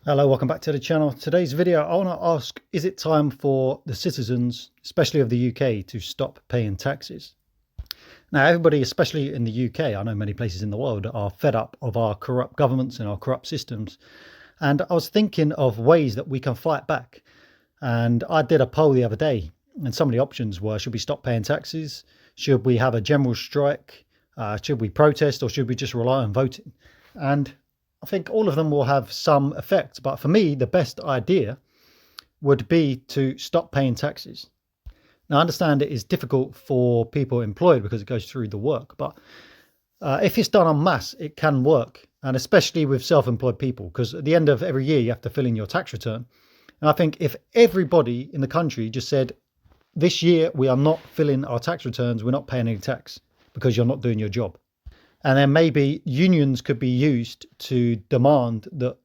Hello, welcome back to the channel. Today's video, I want to ask, is it time for the citizens, especially of the UK, to stop paying taxes? Now, everybody, especially in the UK, I know many places in the world, are fed up of our corrupt governments and our corrupt systems. And I was thinking of ways that we can fight back. And I did a poll the other day, and some of the options were, should we stop paying taxes? Should we have a general strike? Should we protest, or should we just rely on voting? And I think all of them will have some effect, but for me, the best idea would be to stop paying taxes. Now, I understand it is difficult for people employed because it goes through the work, but if it's done en masse, it can work, and especially with self-employed people, because at the end of every year, you have to fill in your tax return. And I think if everybody in the country just said, this year, we are not filling our tax returns, we're not paying any tax because you're not doing your job. And then maybe unions could be used to demand that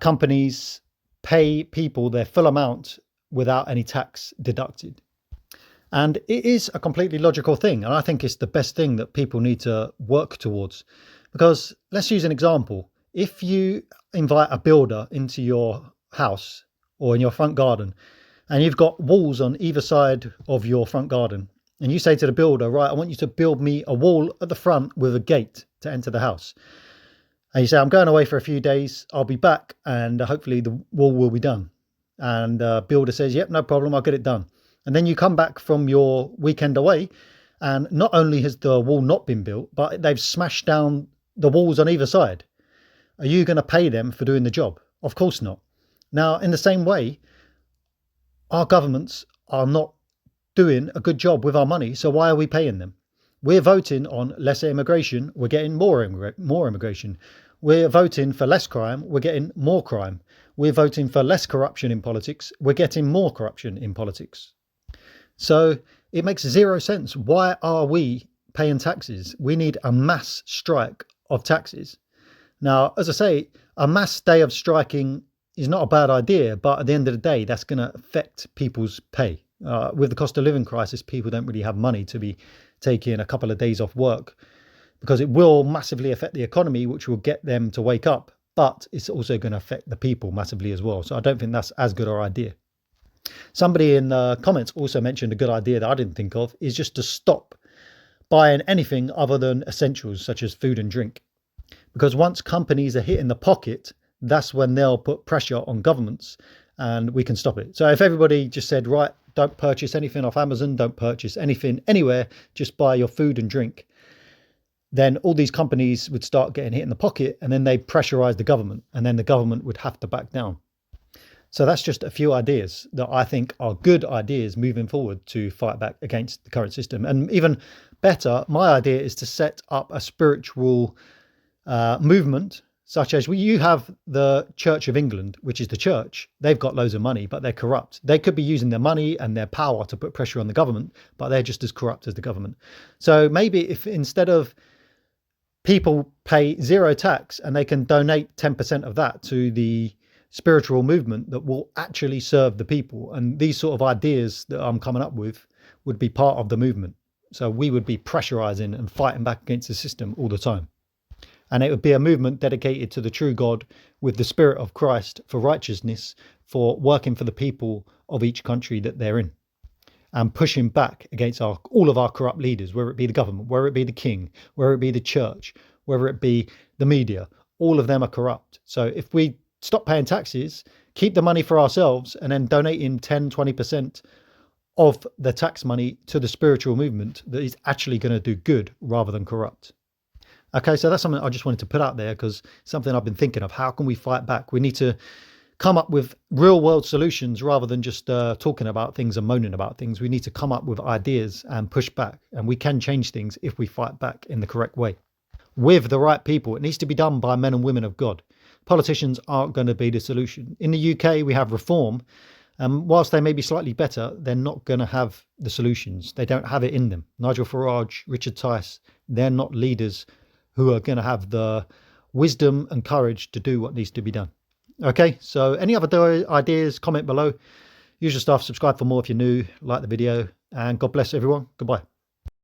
companies pay people their full amount without any tax deducted. And it is a completely logical thing. And I think it's the best thing that people need to work towards. Because let's use an example. If you invite a builder into your house or in your front garden, and you've got walls on either side of your front garden, and you say to the builder, right, I want you to build me a wall at the front with a gate to enter the house. And you say, I'm going away for a few days. I'll be back and hopefully the wall will be done. And the builder says, yep, no problem. I'll get it done. And then you come back from your weekend away, and not only has the wall not been built, but they've smashed down the walls on either side. Are you going to pay them for doing the job? Of course not. Now, in the same way, our governments are not doing a good job with our money, so why are we paying them? We're voting on less immigration, we're getting more immigration. We're voting for less crime, we're getting more crime. We're voting for less corruption in politics, we're getting more corruption in politics. So it makes zero sense. Why are we paying taxes? We need a mass strike of taxes. Now, as I say, a mass day of striking is not a bad idea, but at the end of the day, that's going to affect people's pay. With the cost of living crisis, people don't really have money to be taking a couple of days off work, because it will massively affect the economy, which will get them to wake up, but it's also going to affect the people massively as well. So I don't think that's as good an idea. Somebody in the comments also mentioned a good idea that I didn't think of, is just to stop buying anything other than essentials such as food and drink. Because once companies are hitting the pocket, that's when they'll put pressure on governments and we can stop it. So if everybody just said, right, don't purchase anything off Amazon, don't purchase anything anywhere, just buy your food and drink, then all these companies would start getting hit in the pocket, and then they pressurize the government, and then the government would have to back down. So that's just a few ideas that I think are good ideas moving forward to fight back against the current system. And even better, my idea is to set up a spiritual movement, such as you have the Church of England, which is the church. They've got loads of money, but they're corrupt. They could be using their money and their power to put pressure on the government, but they're just as corrupt as the government. So maybe if instead of people pay zero tax and they can donate 10% of that to the spiritual movement that will actually serve the people, and these sort of ideas that I'm coming up with would be part of the movement. So we would be pressurizing and fighting back against the system all the time. And it would be a movement dedicated to the true God with the spirit of Christ for righteousness, for working for the people of each country that they're in, and pushing back against all of our corrupt leaders, whether it be the government, whether it be the king, whether it be the church, whether it be the media. All of them are corrupt. So if we stop paying taxes, keep the money for ourselves, and then donating 10, 20% of the tax money to the spiritual movement that is actually going to do good rather than corrupt. Okay, so that's something I just wanted to put out there, because something I've been thinking of. How can we fight back? We need to come up with real world solutions rather than just talking about things and moaning about things. We need to come up with ideas and push back, and we can change things if we fight back in the correct way with the right people. It needs to be done by men and women of God. Politicians aren't going to be the solution. In the UK, we have Reform. Whilst they may be slightly better, they're not going to have the solutions. They don't have it in them. Nigel Farage, Richard Tice, they're not leaders who are going to have the wisdom and courage to do what needs to be done. Okay, so any other ideas, comment below. Usual stuff, subscribe for more if you're new, like the video, and God bless everyone. Goodbye.